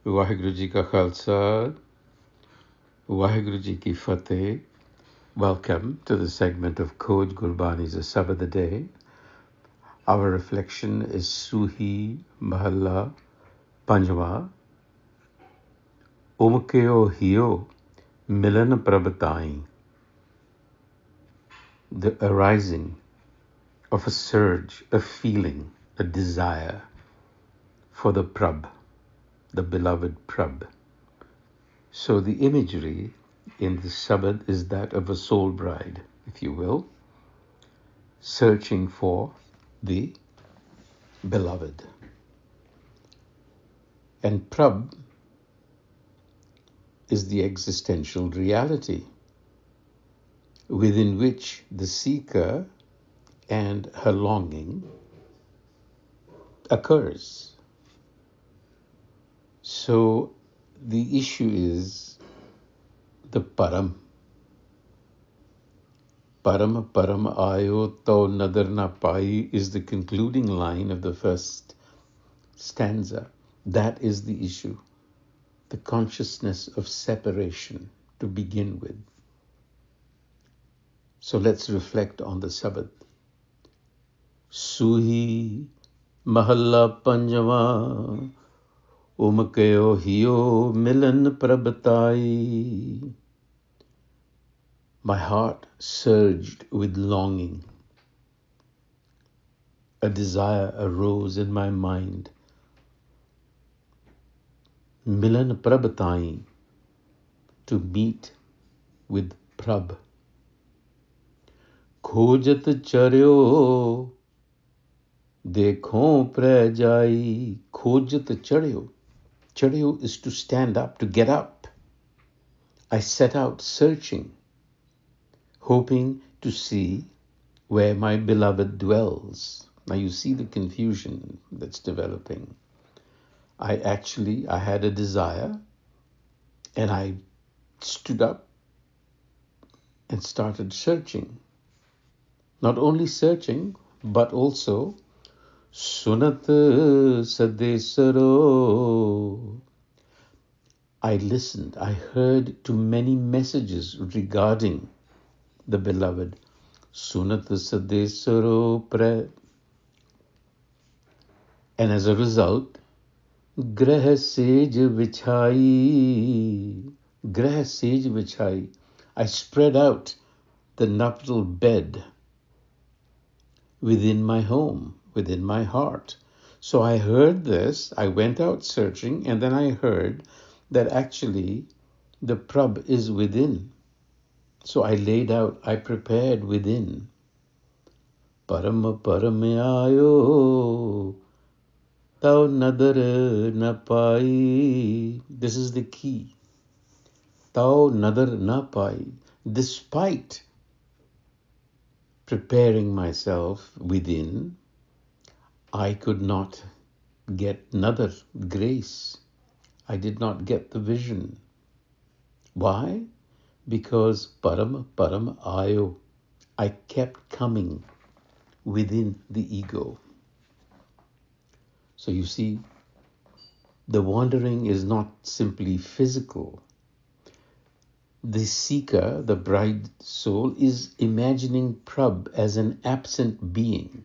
Waheguru Ji Ka Khalsa, Waheguru Ji Ki Fateh. Welcome to the segment of Khoj Gurbani's a-sabad-a-day. Our reflection is Suhi Mahalla Panjwa, Umkio Hiu Milan Prabh Tai, the arising of a surge, a feeling, a desire for the Prabh, the beloved Prabh. So the imagery in the Sabad is that of a soul bride, if you will, searching for the beloved. And Prabh is the existential reality within which the seeker and her longing occurs. So the issue is the Param. Param Param Ayo To Nadar Na Pai is the concluding line of the first stanza. That is the issue. The consciousness of separation to begin with. So let's reflect on the Sabad. Suhi Mahalla Panjwa, Umkio Hiu Milan Prabh Tai. My heart surged with longing. A desire arose in my mind. Milan Prabh Tai, to meet with Prabh. Khojat charyo, dekho prajai. Khojat charyo. Charyo is to stand up, to get up. I set out searching, hoping to see where my beloved dwells. Now you see the confusion that's developing. I had a desire, and I stood up and started searching. Not only searching, but also Sunat Sadesaro. I listened, I heard to many messages regarding the beloved. Sunat Sadesaro Pre. And as a result, Grah Sej Vichai. Grah Sej Vichai. I spread out the nuptial bed within my home, within my heart. So I heard this, I went out searching, and then I heard that actually the Prabh is within. So I laid out, I prepared within. Parama Paramayo Tau Nadar Na Pai. This is the key. Tau Nadar Na Pai. Despite preparing myself within, I could not get nadar, grace. I did not get the vision. Why? Because Param Ayo. I kept coming within the ego. So you see, the wandering is not simply physical. The seeker, the bride soul, is imagining Prabh as an absent being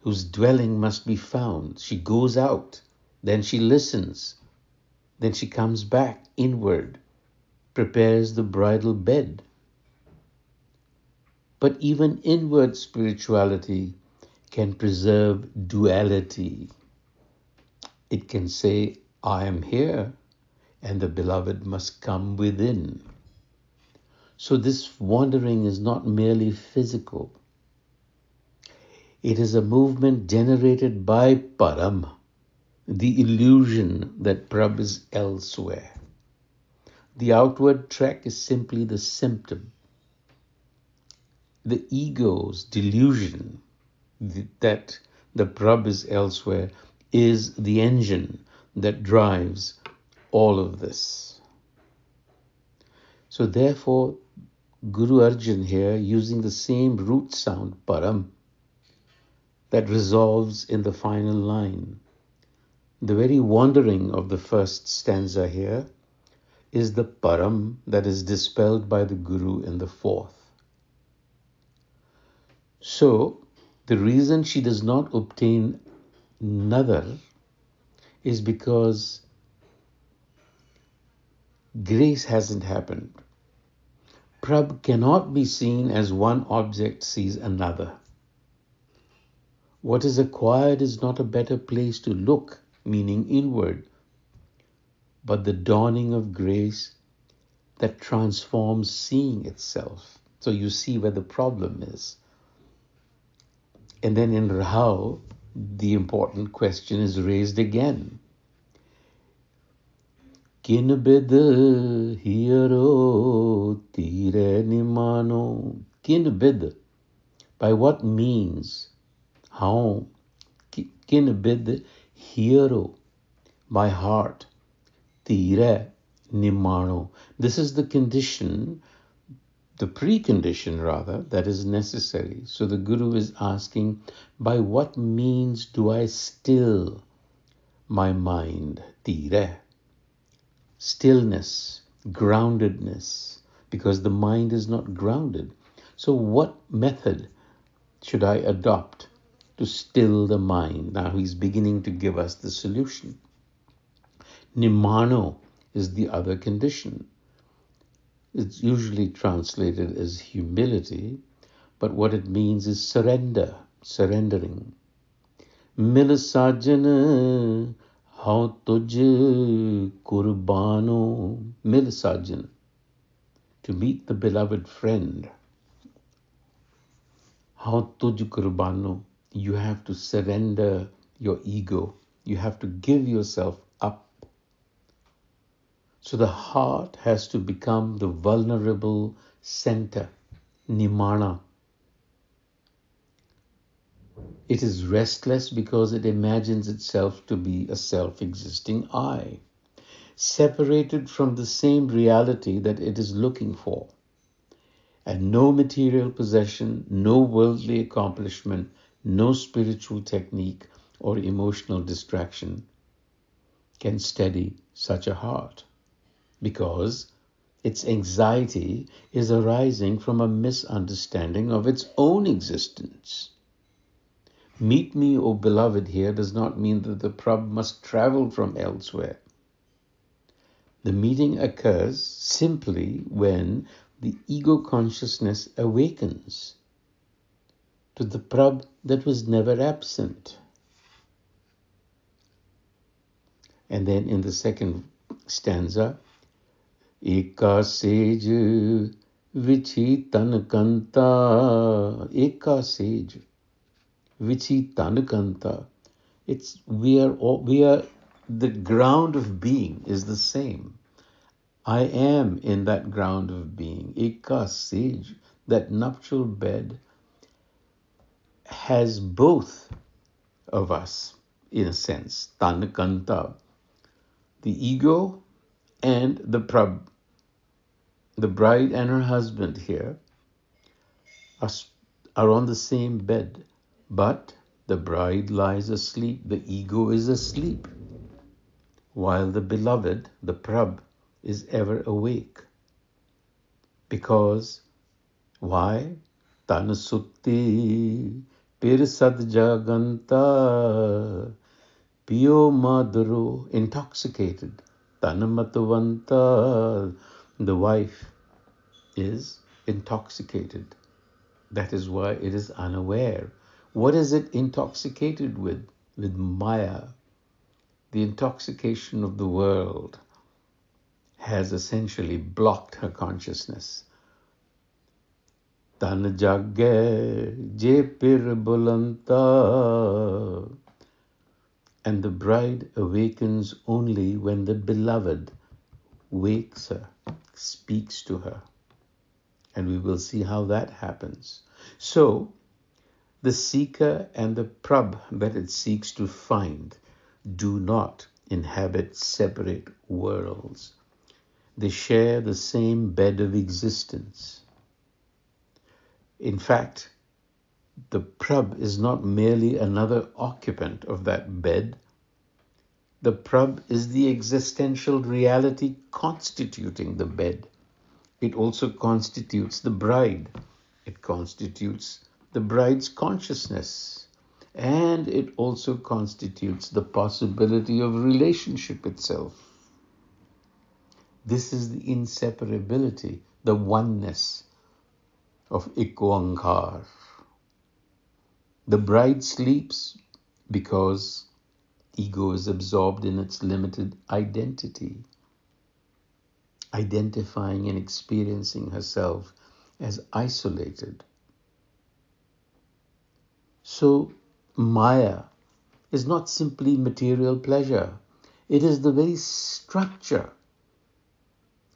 whose dwelling must be found. She goes out, then she listens, then she comes back inward, prepares the bridal bed. But even inward spirituality can preserve duality. It can say, I am here, and the beloved must come within. So this wandering is not merely physical. It is a movement generated by Param, the illusion that Prabh is elsewhere. The outward trek is simply the symptom. The ego's delusion that the Prabh is elsewhere is the engine that drives all of this. So therefore, Guru Arjan here, using the same root sound, Param, that resolves in the final line, The very wandering of the first stanza here is the param that is dispelled by the Guru in the fourth. So, the reason she does not obtain nadar is because grace hasn't happened. Prabh cannot be seen as one object sees another. What is acquired is not a better place to look, meaning inward, but the dawning of grace that transforms seeing itself. So you see where the problem is. And then in Rahul, the important question is raised again. Kin bid hero tire nimano. Kin bid. By what means? How? Kin bid hero. By heart. Tire nimano. This is the condition, the precondition rather, that is necessary. So the Guru is asking, by what means do I still my mind? Tire. Stillness, groundedness, because the mind is not grounded. So what method should I adopt to still the mind? Now he's beginning to give us the solution. Nimano is the other condition. It's usually translated as humility, but what it means is surrender, surrendering. Mil sajan how tujh kurbano. Mil sajan, to meet the beloved friend. How tujh kurbano, you have to surrender your ego. You have to give yourself up. So the heart has to become the vulnerable center, nimana. It is restless because it imagines itself to be a self-existing I, separated from the same reality that it is looking for. And no material possession, no worldly accomplishment, no spiritual technique or emotional distraction can steady such a heart, because its anxiety is arising from a misunderstanding of its own existence. Meet me, O beloved, here does not mean that the Prabh must travel from elsewhere. The meeting occurs simply when the ego consciousness awakens to the Prabh that was never absent. And then in the second stanza, Eka sej vichi tan kanta. Eka sej vichi tan kanta. We are the ground of being is the same. I am in that ground of being. Eka sej, that nuptial bed, has both of us in a sense. Tan kanta, the ego and the Prabh. The bride and her husband here are on the same bed, but the bride lies asleep, the ego is asleep, while the beloved, the Prabh, is ever awake. Because, why? Tan sutti pir sad jaganta piyo madhuro, intoxicated. Tan matavanta, the wife is intoxicated. That is why it is unaware. What is it intoxicated with? With Maya. The intoxication of the world has essentially blocked her consciousness. Tan jagge je pir bulanta. And the bride awakens only when the beloved wakes her, speaks to her. And we will see how that happens. So, the seeker and the Prabh that it seeks to find do not inhabit separate worlds. They share the same bed of existence. In fact, the Prabh is not merely another occupant of that bed, The Prabh is the existential reality constituting the bed. It also constitutes the bride. It constitutes the bride's consciousness. And it also constitutes the possibility of relationship itself. This is the inseparability, the oneness of Ikoankar. The bride sleeps because ego is absorbed in its limited identity, identifying and experiencing herself as isolated. So, Maya is not simply material pleasure. It is the very structure.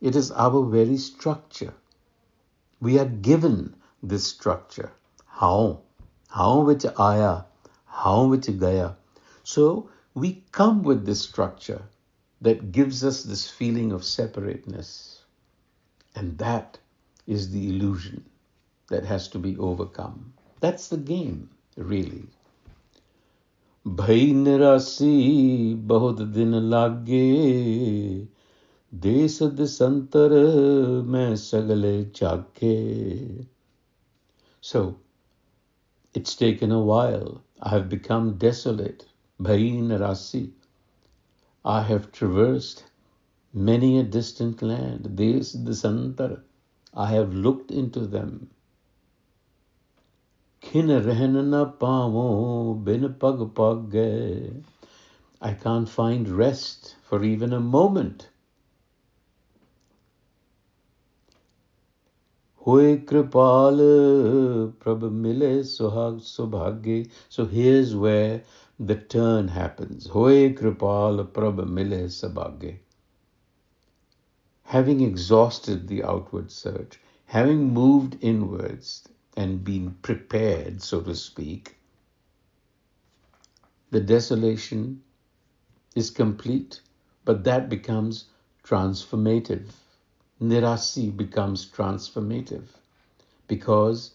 It is our very structure. We are given this structure. How? How which aya? How which gaya? So we come with this structure that gives us this feeling of separateness. And that is the illusion that has to be overcome. That's the game, really. Bhai nirasi bahut din lage, देश दिसंतर में सगले जाके. So, it's taken a while. I have become desolate. Bhai narasi. I have traversed many a distant land. Desh disantar. I have looked into them. Khin rehn na paavo bin pag pag gaye. I can't find rest for even a moment. Hoye kripal prabh mile suhag subhagye. So here's where the turn happens. Hoye kripal prabh mile subhagye. Having exhausted the outward search, having moved inwards and been prepared, so to speak, the desolation is complete, but that becomes transformative. Nirasi becomes transformative because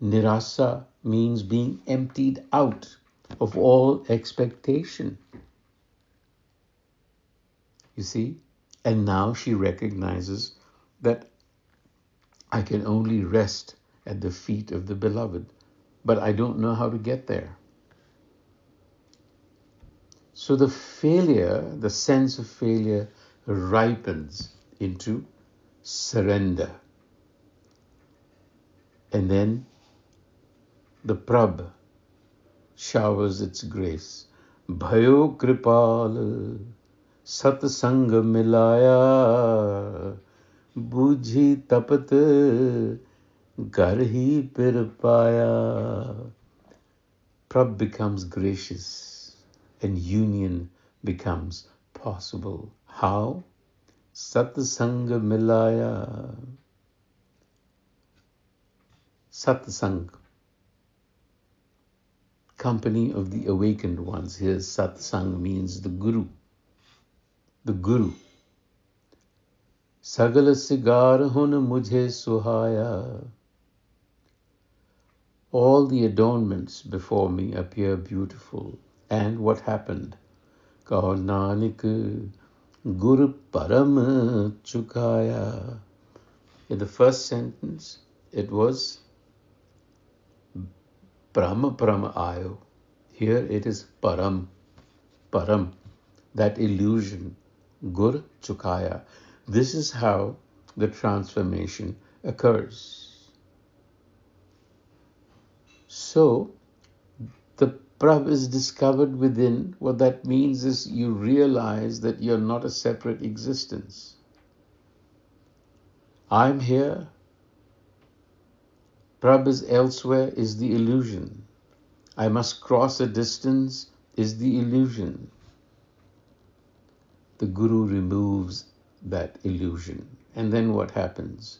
nirasa means being emptied out of all expectation. You see? And now she recognizes that I can only rest at the feet of the beloved, but I don't know how to get there. So the failure, the sense of failure ripens into surrender. And then the Prabh showers its grace. Bhayo kripal satsang milaya, bujhi tapat garhi pir paya. Prabh becomes gracious and union becomes possible. How? Satsang milaya. Satsang, company of the awakened ones. Here, satsang means the Guru. The Guru. Sagal sigar hun mujhe suhaya. All the adornments before me appear beautiful. And what happened? Kaho Nanak Gur Param Chukaya. In the first sentence, it was Brahma Brahma Ayo. Here it is Param. Param. That illusion. Gur Chukaya. This is how the transformation occurs. So, the Prabh is discovered within. What that means is you realize that you're not a separate existence. I'm here. Prabh is elsewhere is the illusion. I must cross a distance is the illusion. The Guru removes that illusion. And then what happens?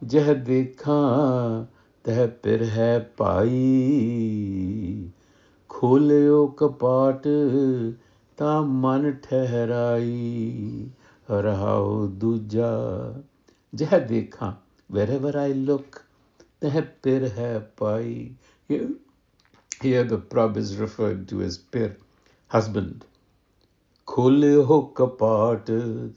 Jah dekha teh pir hai pai, kholyo kapat ta man thehrai, rahao duja. Jah dekha, wherever I look, teh pir hai pai. Here the Prabh is referred to as pir, husband. Khole ho kapat.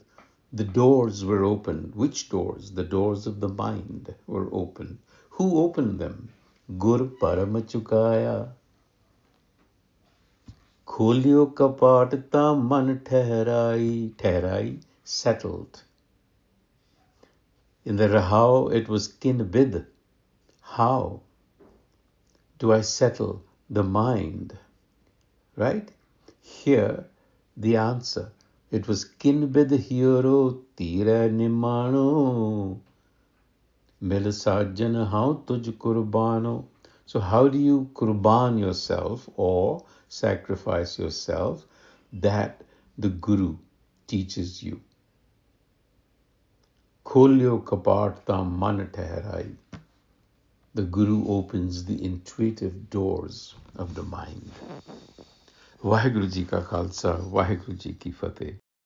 The doors were opened. Which doors? The doors of the mind were opened. Who opened them? Gur Parama Chukaya. Kholyo kapat ta man thehrai. Thehrai, settled. In the Rahao, it was kin bid. How do I settle the mind? Right? Here, the answer. It was kin bid hero tira nimano. Mil sajjan how tuj kurbano. So how do you kurban yourself or sacrifice yourself? That the Guru teaches you. Kholyo kapat tam man thehrai. The Guru opens the intuitive doors of the mind. Vaheguru Ji ka Khalsa, Vaheguru Ji ki Fateh.